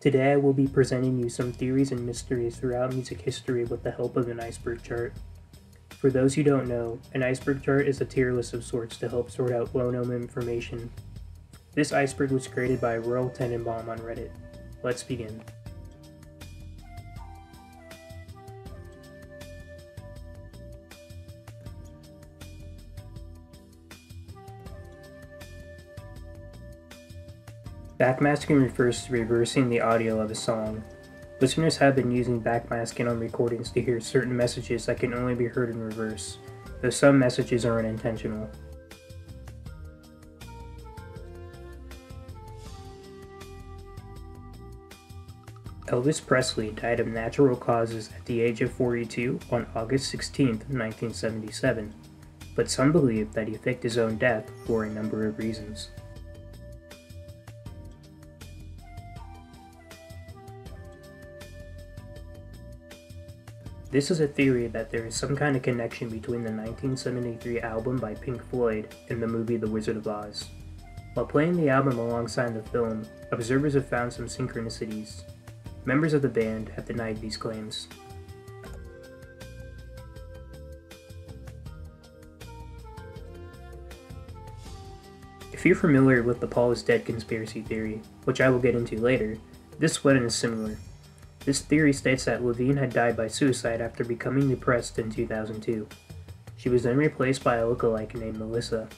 Today I will be presenting you some theories and mysteries throughout music history with the help of an iceberg chart. For those who don't know, an iceberg chart is a tier list of sorts to help sort out well-known information. This iceberg was created by Royal Tenenbaum on Reddit. Let's begin. Backmasking refers to reversing the audio of a song. Listeners have been using backmasking on recordings to hear certain messages that can only be heard in reverse, though some messages are unintentional. Elvis Presley died of natural causes at the age of 42 on August 16, 1977, but some believe that he faked his own death for a number of reasons. This is a theory that there is some kind of connection between the 1973 album by Pink Floyd and the movie The Wizard of Oz. While playing the album alongside the film, observers have found some synchronicities. Members of the band have denied these claims. If you're familiar with the Paul is dead conspiracy theory, which I will get into later, this one is similar. This theory states that Levine had died by suicide after becoming depressed in 2002. She was then replaced by a lookalike named Melissa.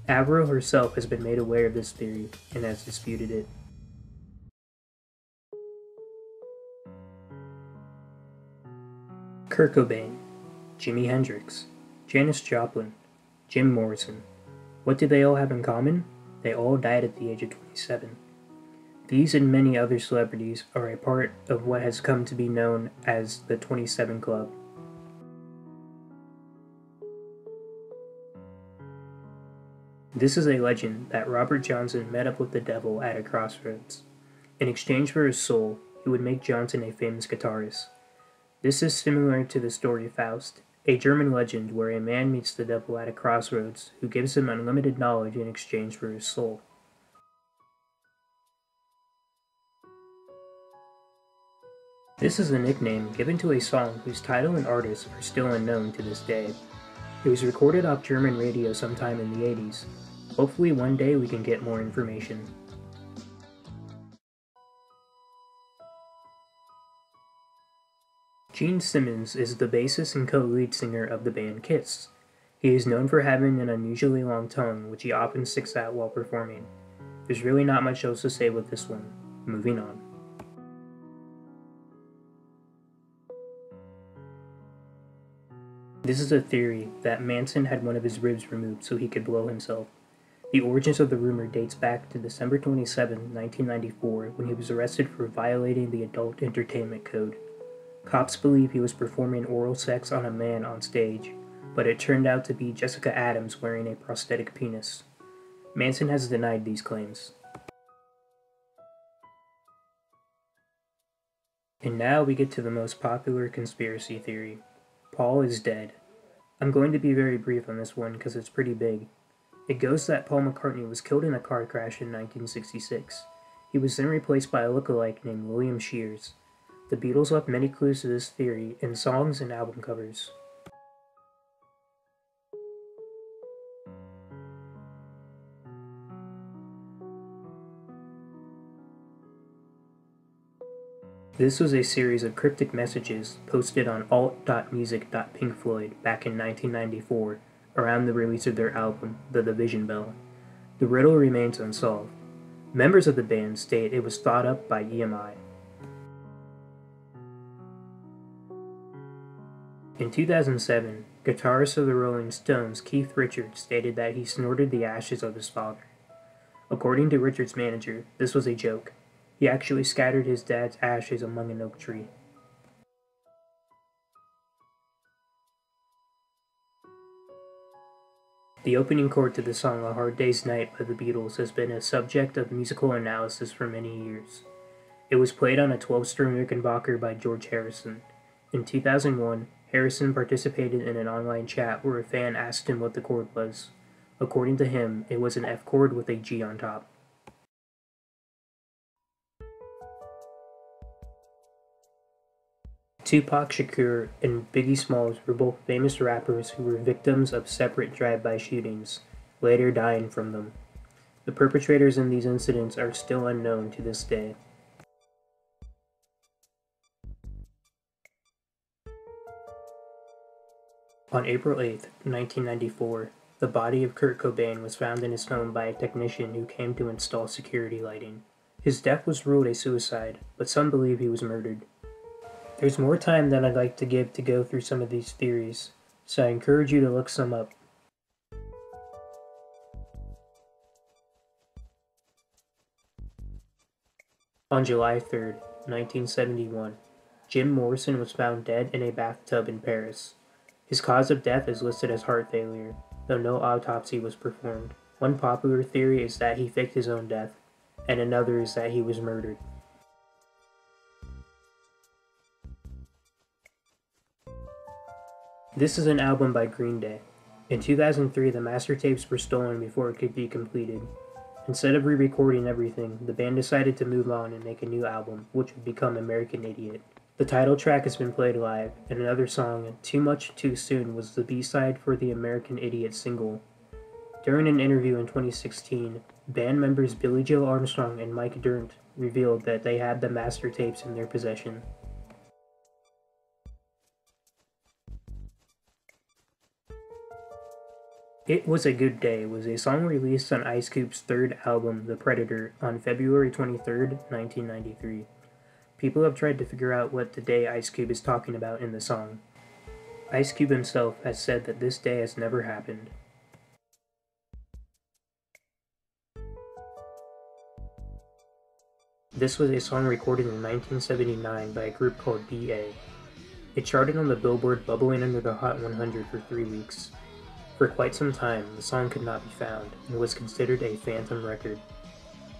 Avril herself has been made aware of this theory and has disputed it. Kurt Cobain, Jimi Hendrix, Janis Joplin, Jim Morrison. What do they all have in common? They all died at the age of 27. These and many other celebrities are a part of what has come to be known as the 27 Club. This is a legend that Robert Johnson met up with the devil at a crossroads. In exchange for his soul, he would make Johnson a famous guitarist. This is similar to the story Faust, a German legend where a man meets the devil at a crossroads who gives him unlimited knowledge in exchange for his soul. This is a nickname given to a song whose title and artist are still unknown to this day. It was recorded off German radio sometime in the 80s. Hopefully one day we can get more information. Gene Simmons is the bassist and co-lead singer of the band Kiss. He is known for having an unusually long tongue, which he often sticks out while performing. There's really not much else to say with this one. Moving on. This is a theory that Manson had one of his ribs removed so he could blow himself. The origins of the rumor dates back to December 27, 1994, when he was arrested for violating the Adult Entertainment Code. Cops believe he was performing oral sex on a man on stage, but it turned out to be Jessica Adams wearing a prosthetic penis. Manson has denied these claims. And now we get to the most popular conspiracy theory. Paul is dead. I'm going to be very brief on this one because it's pretty big. It goes that Paul McCartney was killed in a car crash in 1966. He was then replaced by a lookalike named William Shears. The Beatles left many clues to this theory in songs and album covers. This was a series of cryptic messages posted on alt.music.pinkfloyd back in 1994, around the release of their album, The Division Bell. The riddle remains unsolved. Members of the band state it was thought up by EMI. In 2007, guitarist of the Rolling Stones Keith Richards stated that he snorted the ashes of his father. According to Richards' manager, this was a joke. He actually scattered his dad's ashes among an oak tree. The opening chord to the song A Hard Day's Night by the Beatles has been a subject of musical analysis for many years. It was played on a 12-string Rickenbacker by George Harrison. In 2001, Harrison participated in an online chat where a fan asked him what the chord was. According to him, it was an F chord with a G on top. Tupac Shakur and Biggie Smalls were both famous rappers who were victims of separate drive-by shootings, later dying from them. The perpetrators in these incidents are still unknown to this day. On April 8, 1994, the body of Kurt Cobain was found in his home by a technician who came to install security lighting. His death was ruled a suicide, but some believe he was murdered. There's more time than I'd like to give to go through some of these theories, so I encourage you to look some up. On July 3, 1971, Jim Morrison was found dead in a bathtub in Paris. His cause of death is listed as heart failure, though no autopsy was performed. One popular theory is that he faked his own death, and another is that he was murdered. This is an album by Green Day. In 2003, the master tapes were stolen before it could be completed. Instead of re-recording everything, the band decided to move on and make a new album, which would become American Idiot. The title track has been played live, and another song, Too Much Too Soon, was the B-side for the American Idiot single. During an interview in 2016, band members Billy Joe Armstrong and Mike Dirnt revealed that they had the master tapes in their possession. It Was a Good Day was a song released on Ice Cube's third album, The Predator, on February 23, 1993. People have tried to figure out what the day Ice Cube is talking about in the song. Ice Cube himself has said that this day has never happened. This was a song recorded in 1979 by a group called B.A. It charted on the Billboard, bubbling under the Hot 100 for 3 weeks. For quite some time, the song could not be found, and was considered a phantom record.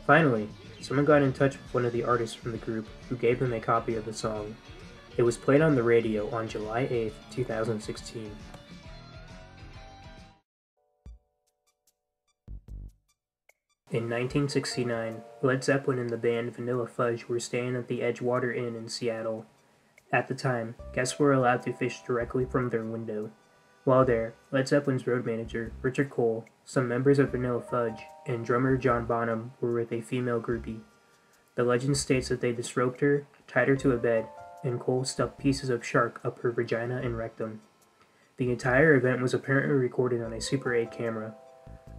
Finally, someone got in touch with one of the artists from the group, who gave them a copy of the song. It was played on the radio on July 8, 2016. In 1969, Led Zeppelin and the band Vanilla Fudge were staying at the Edgewater Inn in Seattle. At the time, guests were allowed to fish directly from their window. While there, Led Zeppelin's road manager, Richard Cole, some members of Vanilla Fudge, and drummer John Bonham were with a female groupie. The legend states that they disrobed her, tied her to a bed, and Cole stuffed pieces of shark up her vagina and rectum. The entire event was apparently recorded on a Super 8 camera.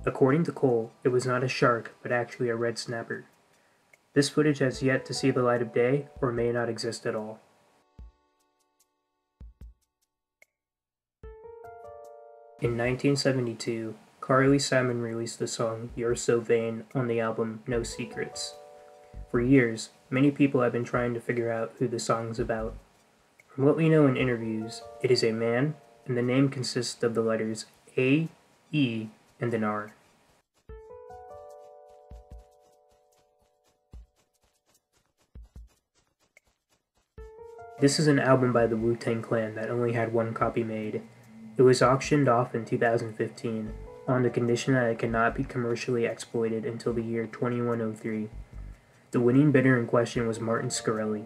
According to Cole, it was not a shark, but actually a red snapper. This footage has yet to see the light of day, or may not exist at all. In 1972, Carly Simon released the song You're So Vain on the album No Secrets. For years, many people have been trying to figure out who the song is about. From what we know in interviews, it is a man, and the name consists of the letters A, E, and an R. This is an album by the Wu-Tang Clan that only had one copy made. It was auctioned off in 2015, on the condition that it cannot be commercially exploited until the year 2103. The winning bidder in question was Martin Shkreli.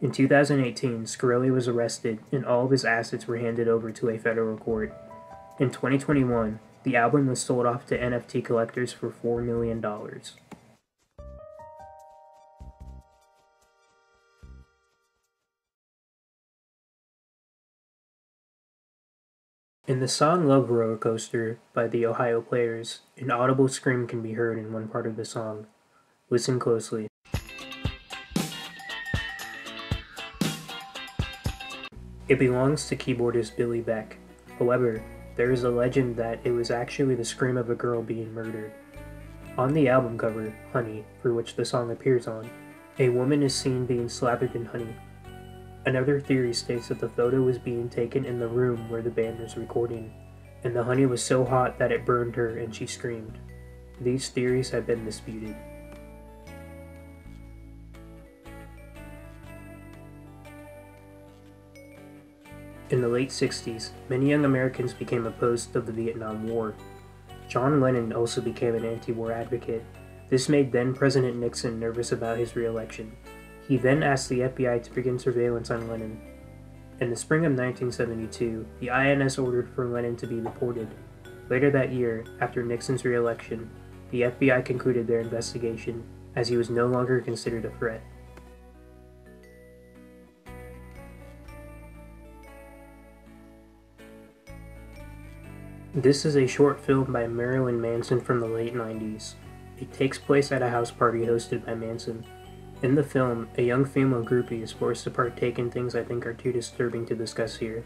In 2018, Shkreli was arrested and all of his assets were handed over to a federal court. In 2021, the album was sold off to NFT collectors for $4 million. In the song Love Roller Coaster by the Ohio Players, an audible scream can be heard in one part of the song. Listen closely. It belongs to keyboardist Billy Beck. However, there is a legend that it was actually the scream of a girl being murdered. On the album cover, Honey, for which the song appears on, a woman is seen being slathered in honey. Another theory states that the photo was being taken in the room where the band was recording, and the honey was so hot that it burned her and she screamed. These theories have been disputed. In the late 60s, many young Americans became opposed to the Vietnam War. John Lennon also became an anti-war advocate. This made then-President Nixon nervous about his re-election. He then asked the FBI to begin surveillance on Lennon. In the spring of 1972, the INS ordered for Lennon to be deported. Later that year, after Nixon's re-election, the FBI concluded their investigation, as he was no longer considered a threat. This is a short film by Marilyn Manson from the late 90s. It takes place at a house party hosted by Manson. In the film, a young female groupie is forced to partake in things I think are too disturbing to discuss here.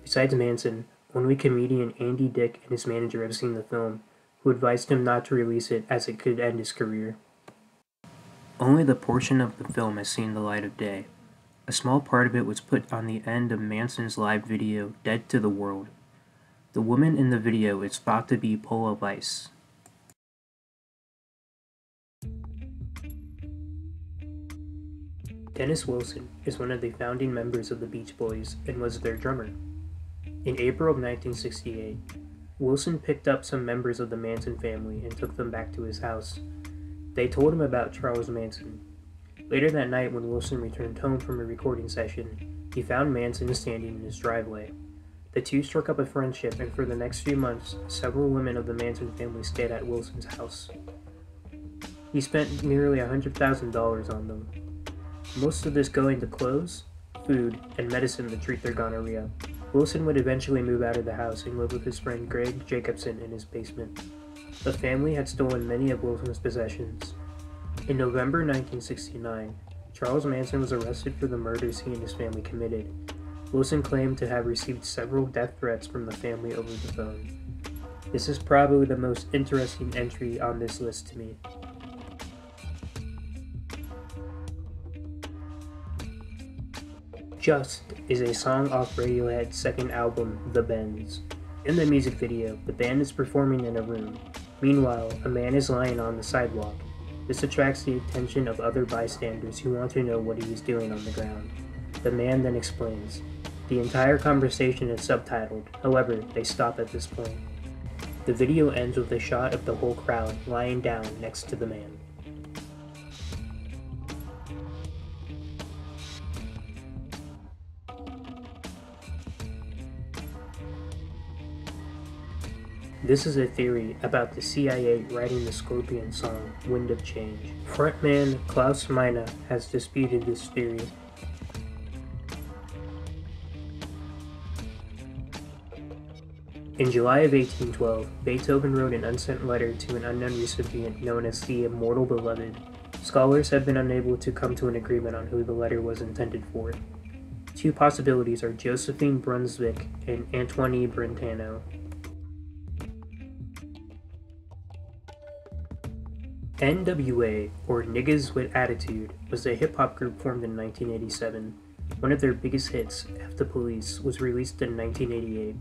Besides Manson, only comedian Andy Dick and his manager have seen the film, who advised him not to release it as it could end his career. Only the portion of the film has seen the light of day. A small part of it was put on the end of Manson's live video, Dead to the World. The woman in the video is thought to be Paula Weiss. Dennis Wilson is one of the founding members of the Beach Boys and was their drummer. In April of 1968, Wilson picked up some members of the Manson family and took them back to his house. They told him about Charles Manson. Later that night, when Wilson returned home from a recording session, he found Manson standing in his driveway. The two struck up a friendship, and for the next few months, several women of the Manson family stayed at Wilson's house. He spent nearly $100,000 on them, most of this going to clothes, food, and medicine to treat their gonorrhea. Wilson would eventually move out of the house and live with his friend Greg Jacobson in his basement. The family had stolen many of Wilson's possessions. In November 1969, Charles Manson was arrested for the murders he and his family committed. Wilson claimed to have received several death threats from the family over the phone. This is probably the most interesting entry on this list to me. Just is a song off Radiohead's second album, The Bends. In the music video, the band is performing in a room. Meanwhile, a man is lying on the sidewalk. This attracts the attention of other bystanders who want to know what he is doing on the ground. The man then explains. The entire conversation is subtitled, however, they stop at this point. The video ends with a shot of the whole crowd lying down next to the man. This is a theory about the CIA writing the Scorpion song, Wind of Change. Frontman Klaus Meine has disputed this theory. In July of 1812, Beethoven wrote an unsent letter to an unknown recipient known as the Immortal Beloved. Scholars have been unable to come to an agreement on who the letter was intended for. Two possibilities are Josephine Brunswick and Antoine Brentano. NWA, or Niggas with Attitude, was a hip-hop group formed in 1987. One of their biggest hits, F the Police, was released in 1988.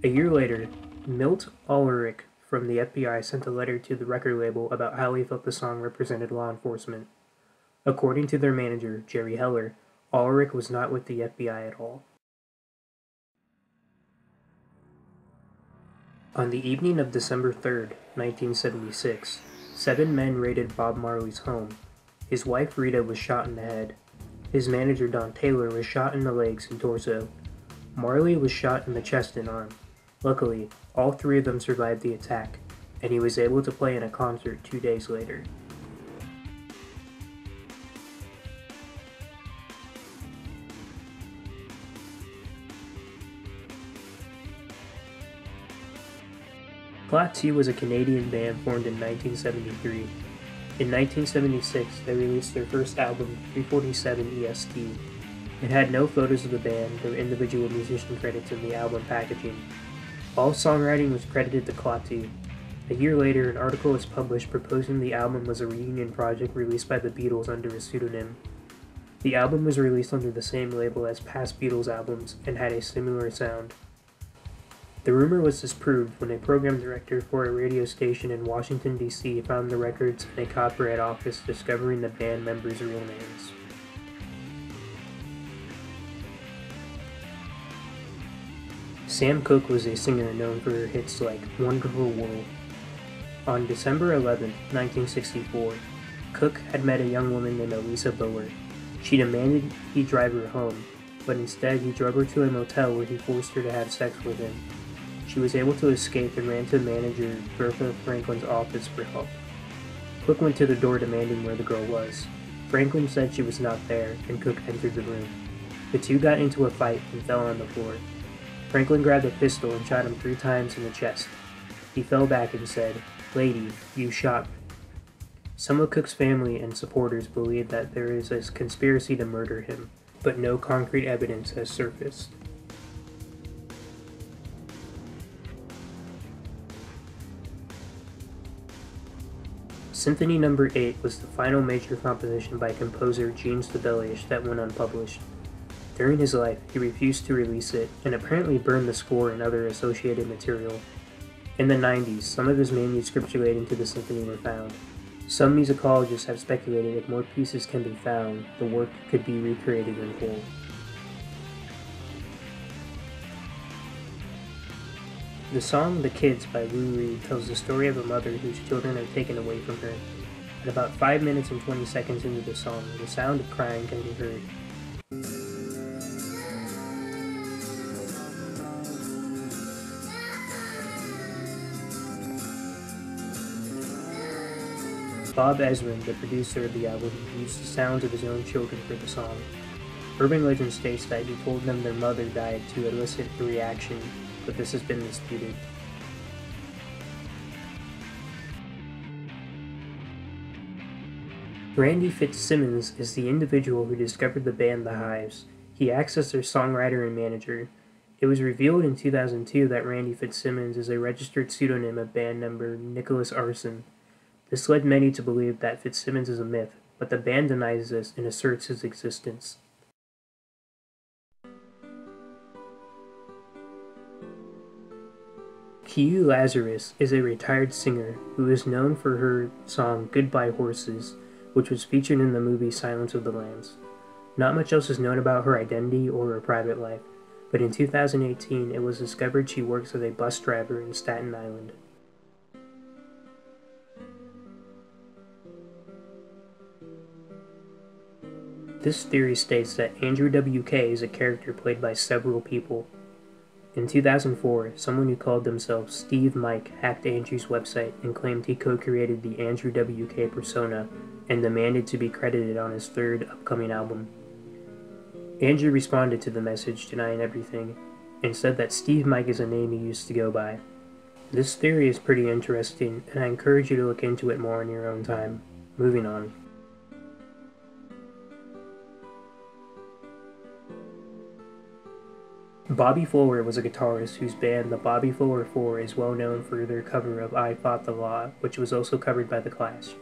A year later, Milt Ulrich from the FBI sent a letter to the record label about how he felt the song represented law enforcement. According to their manager, Jerry Heller, Ulrich was not with the FBI at all. On the evening of December 3rd, 1976, 7 men raided Bob Marley's home. His wife Rita was shot in the head. His manager Don Taylor was shot in the legs and torso. Marley was shot in the chest and arm. Luckily, all 3 of them survived the attack, and he was able to play in a concert 2 days later. Klaatu was a Canadian band formed in 1973. In 1976, they released their first album, 347 EST. It had no photos of the band or individual musician credits in the album packaging. All songwriting was credited to Klaatu. A year later, an article was published proposing the album was a reunion project released by the Beatles under a pseudonym. The album was released under the same label as past Beatles albums and had a similar sound. The rumor was disproved when a program director for a radio station in Washington, D.C. found the records in a copyright office, discovering the band members' real names. Sam Cooke was a singer known for her hits like Wonderful World. On December 11, 1964, Cooke had met a young woman named Elisa Bower. She demanded he drive her home. but instead he drove her to a motel where he forced her to have sex with him. She was able to escape and ran to manager Bertha Franklin's office for help. Cook went to the door demanding where the girl was. Franklin said she was not there, and Cook entered the room. The two got into a fight and fell on the floor. Franklin grabbed a pistol and shot him 3 times in the chest. He fell back and said, "Lady, you shot me." Some of Cook's family and supporters believe that there is a conspiracy to murder him, but no concrete evidence has surfaced. Symphony No. 8 was the final major composition by composer Jean Sibelius that went unpublished. During his life, he refused to release it and apparently burned the score and other associated material. In the 90s, some of his manuscripts relating to the symphony were found. Some musicologists have speculated if more pieces can be found, the work could be recreated in whole. The song "The Kids" by Lou Reed tells the story of a mother whose children are taken away from her. At about 5 minutes and 20 seconds into the song, the sound of crying can be heard. Bob Ezrin, the producer of the album, used the sounds of his own children for the song. Urban legend states that he told them their mother died to elicit a reaction, but this has been disputed. Randy Fitzsimmons is the individual who discovered the band The Hives. He acts as their songwriter and manager. It was revealed in 2002 that Randy Fitzsimmons is a registered pseudonym of band member Nicholas Arson. This led many to believe that Fitzsimmons is a myth, but the band denies this and asserts his existence. Q Lazarus is a retired singer who is known for her song Goodbye Horses, which was featured in the movie Silence of the Lambs. Not much else is known about her identity or her private life, but in 2018 it was discovered she works as a bus driver in Staten Island. This theory states that Andrew W.K. is a character played by several people. In 2004, someone who called themselves Steve Mike hacked Andrew's website and claimed he co-created the Andrew W.K. persona and demanded to be credited on his 3rd upcoming album. Andrew responded to the message denying everything and said that Steve Mike is a name he used to go by. This theory is pretty interesting, and I encourage you to look into it more in your own time. Moving on. Bobby Fuller was a guitarist whose band, the Bobby Fuller 4, is well known for their cover of I Fought the Law, which was also covered by The Clash.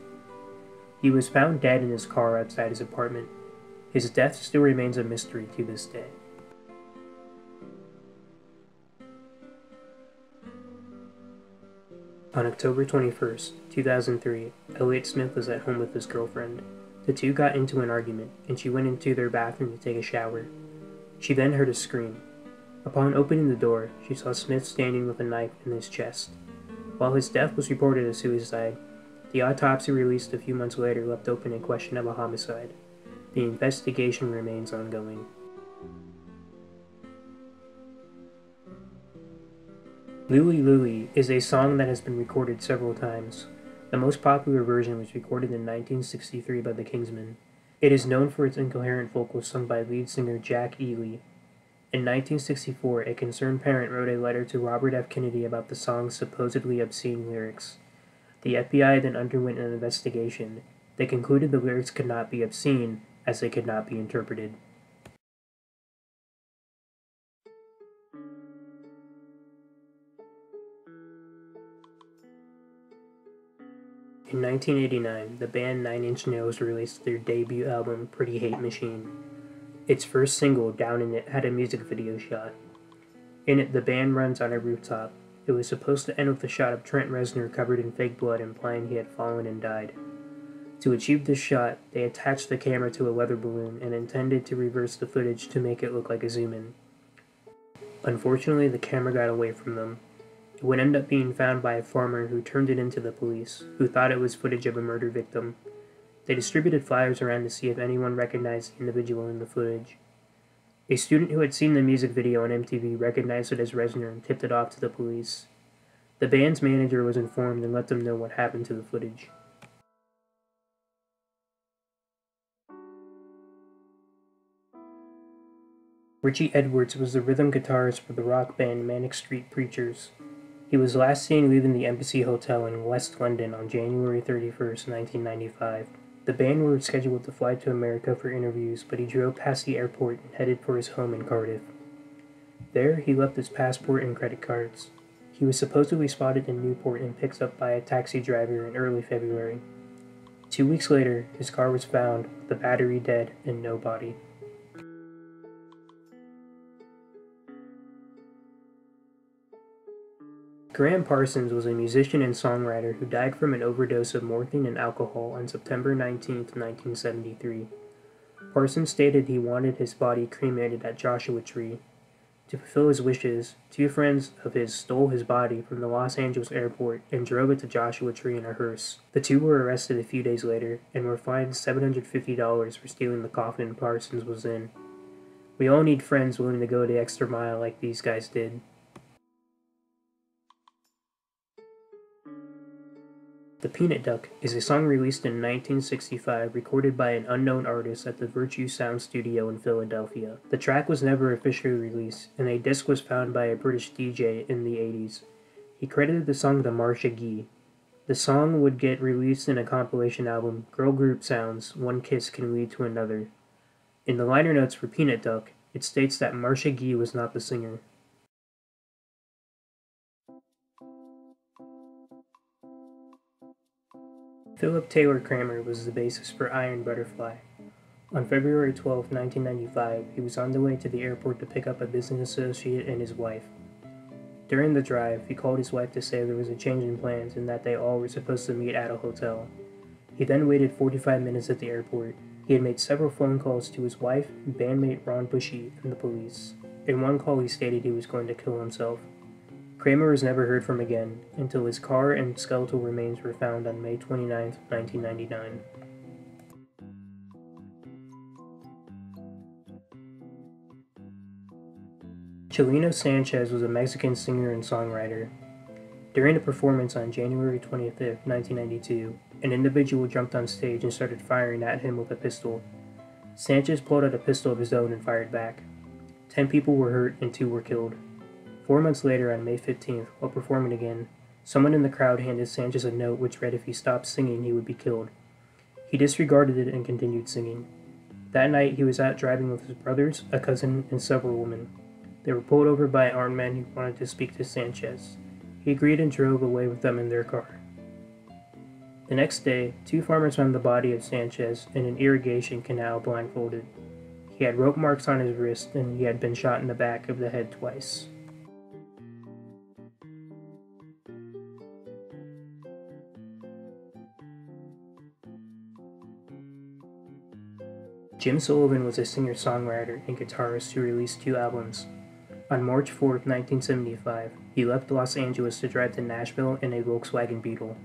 He was found dead in his car outside his apartment. His death still remains a mystery to this day. On October 21st, 2003, Elliott Smith was at home with his girlfriend. The two got into an argument, and she went into their bathroom to take a shower. She then heard a scream. Upon opening the door, she saw Smith standing with a knife in his chest. While his death was reported as suicide, the autopsy released a few months later left open a question of a homicide. The investigation remains ongoing. Louie Louie is a song that has been recorded several times. The most popular version was recorded in 1963 by the Kingsmen. It is known for its incoherent vocals sung by lead singer Jack Ely. In 1964, a concerned parent wrote a letter to Robert F. Kennedy about the song's supposedly obscene lyrics. The FBI then underwent an investigation. They concluded the lyrics could not be obscene, as they could not be interpreted. In 1989, the band 9 Inch Nails released their debut album, Pretty Hate Machine. Its first single, Down in It, had a music video shot. In it, the band runs on a rooftop. It was supposed to end with a shot of Trent Reznor covered in fake blood, implying he had fallen and died. To achieve this shot, they attached the camera to a weather balloon and intended to reverse the footage to make it look like a zoom-in. Unfortunately, the camera got away from them. It would end up being found by a farmer who turned it into the police, who thought it was footage of a murder victim. They distributed flyers around to see if anyone recognized the individual in the footage. A student who had seen the music video on MTV recognized it as Reznor and tipped it off to the police. The band's manager was informed and let them know what happened to the footage. Richie Edwards was the rhythm guitarist for the rock band Manic Street Preachers. He was last seen leaving the Embassy Hotel in West London on January 31st, 1995. The band were scheduled to fly to America for interviews, but he drove past the airport and headed for his home in Cardiff. There, he left his passport and credit cards. He was supposedly spotted in Newport and picked up by a taxi driver in early February. 2 weeks later, his car was found with the battery dead and no body. Graham Parsons was a musician and songwriter who died from an overdose of morphine and alcohol on September 19, 1973. Parsons stated he wanted his body cremated at Joshua Tree. To fulfill his wishes, two friends of his stole his body from the Los Angeles airport and drove it to Joshua Tree in a hearse. The two were arrested a few days later and were fined $750 for stealing the coffin Parsons was in. We all need friends willing to go the extra mile like these guys did. The Peanut Duck is a song released in 1965 recorded by an unknown artist at the Virtue Sound Studio in Philadelphia. The track was never officially released, and a disc was found by a British DJ in the 80s. He credited the song to Marsha Gee. The song would get released in a compilation album, Girl Group Sounds, One Kiss Can Lead to Another. In the liner notes for Peanut Duck, it states that Marsha Gee was not the singer. Philip Taylor Kramer was the bassist for Iron Butterfly. On February 12, 1995, he was on the way to the airport to pick up a business associate and his wife. During the drive, he called his wife to say there was a change in plans and that they all were supposed to meet at a hotel. He then waited 45 minutes at the airport. He had made several phone calls to his wife, bandmate Ron Bushy, and the police. In one call, he stated he was going to kill himself. Kramer was never heard from again until his car and skeletal remains were found on May 29, 1999. Chelino Sanchez was a Mexican singer and songwriter. During a performance on January 25, 1992, an individual jumped on stage and started firing at him with a pistol. Sanchez pulled out a pistol of his own and fired back. 10 people were hurt and 2 were killed. 4 months later, on May 15th, while performing again, someone in the crowd handed Sanchez a note which read if he stopped singing, he would be killed. He disregarded it and continued singing. That night, he was out driving with his brothers, a cousin, and several women. They were pulled over by armed men who wanted to speak to Sanchez. He agreed and drove away with them in their car. The next day, 2 farmers found the body of Sanchez in an irrigation canal blindfolded. He had rope marks on his wrist and he had been shot in the back of the head twice. Jim Sullivan was a singer-songwriter and guitarist who released 2 albums. On March 4, 1975, he left Los Angeles to drive to Nashville in a Volkswagen Beetle.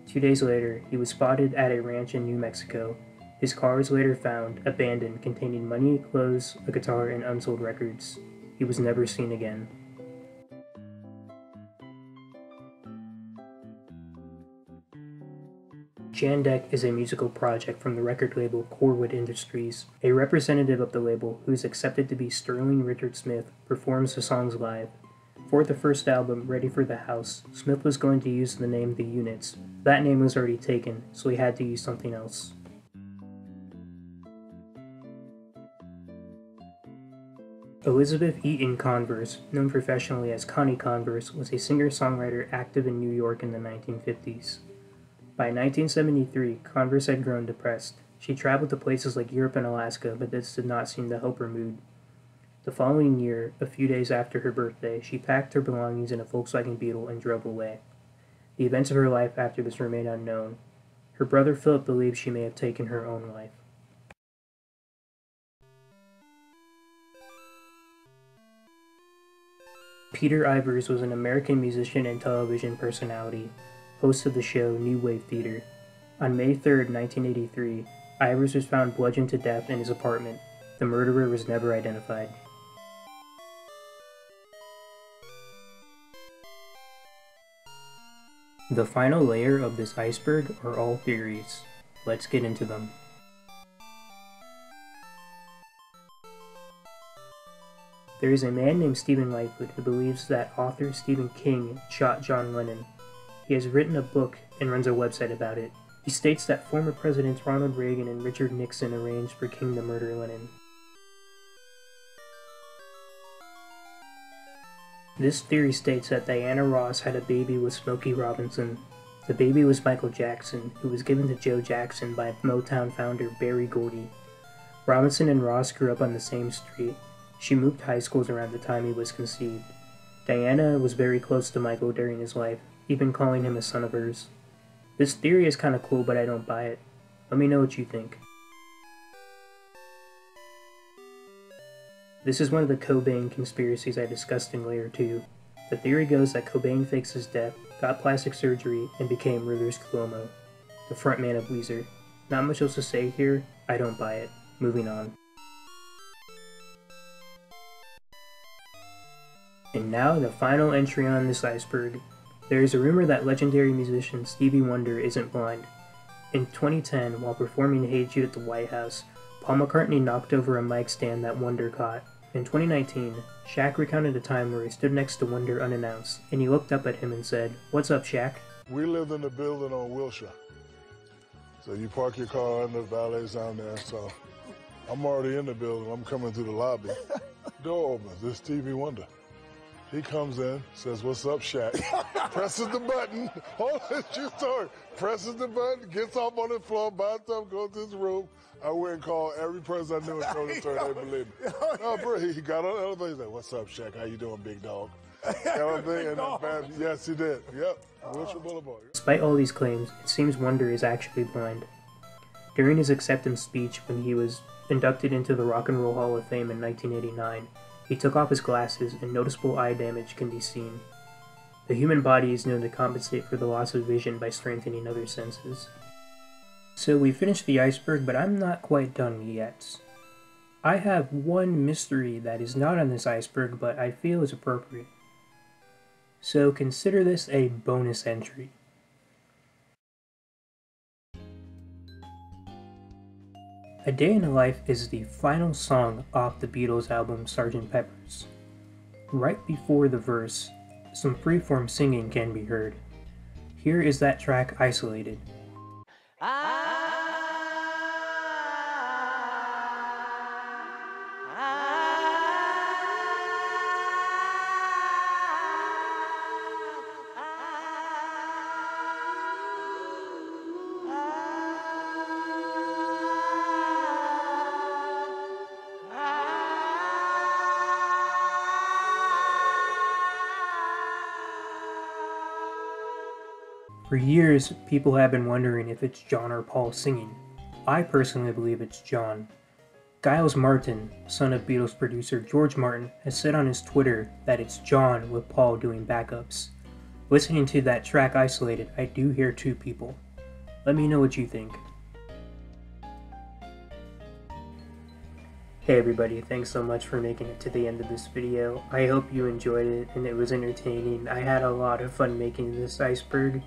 2 days later, he was spotted at a ranch in New Mexico. His car was later found, abandoned, containing money, clothes, a guitar, and unsold records. He was never seen again. Jandek is a musical project from the record label Corwood Industries. A representative of the label, who is accepted to be Sterling Richard Smith, performs the songs live. For the first album, Ready for the House, Smith was going to use the name The Units. That name was already taken, so he had to use something else. Elizabeth Eaton Converse, known professionally as Connie Converse, was a singer-songwriter active in New York in the 1950s. By 1973, Converse had grown depressed. She traveled to places like Europe and Alaska, but this did not seem to help her mood. The following year, a few days after her birthday, she packed her belongings in a Volkswagen Beetle and drove away. The events of her life after this remain unknown. Her brother Philip believes she may have taken her own life. Peter Ivers was an American musician and television personality, host of the show New Wave Theater. On May 3, 1983, Ivers was found bludgeoned to death in his apartment. The murderer was never identified. The final layer of this iceberg are all theories. Let's get into them. There is a man named Stephen Lightfoot who believes that author Stephen King shot John Lennon. He has written a book and runs a website about it. He states that former Presidents Ronald Reagan and Richard Nixon arranged for King to murder Lennon. This theory states that Diana Ross had a baby with Smokey Robinson. The baby was Michael Jackson, who was given to Joe Jackson by Motown founder Berry Gordy. Robinson and Ross grew up on the same street. She moved high schools around the time he was conceived. Diana was very close to Michael during his life, even calling him a son of hers. This theory is kinda cool, but I don't buy it. Let me know what you think. This is one of the Cobain conspiracies I discussed in Layer 2. The theory goes that Cobain faked his death, got plastic surgery, and became Rivers Cuomo, the frontman of Weezer. Not much else to say here, I don't buy it. Moving on. And now the final entry on this iceberg. There is a rumor that legendary musician Stevie Wonder isn't blind. In 2010, while performing Hey Jude at the White House, Paul McCartney knocked over a mic stand that Wonder caught. In 2019, Shaq recounted a time where he stood next to Wonder unannounced, and he looked up at him and said, "What's up, Shaq?" We lived in a building on Wilshire. So you park your car and the valet's down there, so I'm already in the building. I'm coming through the lobby. Door opens. It's Stevie Wonder. He comes in, says, "What's up, Shaq?" Presses the button. Hold on, it's your story. Presses the button, gets off on the floor, buys stuff, goes to his room. I went and called every person I knew and told the story. They believed me. No, bro, he got on the elevator. He's like, "What's up, Shaq? How you doing, big dog?" You know what I'm saying? Yes, he did. Yep. Wilshire Boulevard. Despite all these claims, it seems Wonder is actually blind. During his acceptance speech when he was inducted into the Rock and Roll Hall of Fame in 1989, he took off his glasses and noticeable eye damage can be seen. The human body is known to compensate for the loss of vision by strengthening other senses. So we finished the iceberg, but I'm not quite done yet. I have one mystery that is not on this iceberg, but I feel is appropriate. So consider this a bonus entry. A Day in the Life is the final song off the Beatles album Sgt. Pepper's. Right before the verse, some freeform singing can be heard. Here is that track isolated. For years, people have been wondering if it's John or Paul singing. I personally believe it's John. Giles Martin, son of Beatles producer George Martin, has said on his Twitter that it's John with Paul doing backups. Listening to that track isolated, I do hear two people. Let me know what you think. Hey everybody, thanks so much for making it to the end of this video. I hope you enjoyed it and it was entertaining. I had a lot of fun making this iceberg.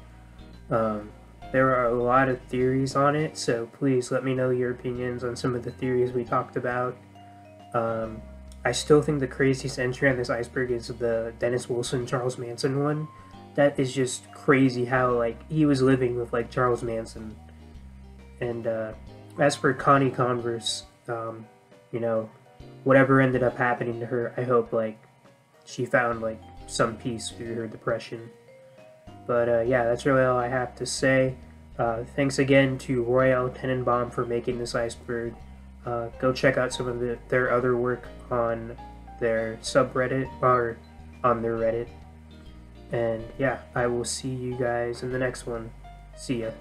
There are a lot of theories on it, so please let me know your opinions on some of the theories we talked about. I still think the craziest entry on this iceberg is the Dennis Wilson, Charles Manson one. That is just crazy how, like, he was living with, like, Charles Manson. And, as for Connie Converse, you know, whatever ended up happening to her, I hope, like, she found, like, some peace through her depression. But yeah, that's really all I have to say. Thanks again to Royale Tenenbaum for making this iceberg. Go check out some of their other work on their subreddit or on their Reddit. And yeah, I will see you guys in the next one. See ya.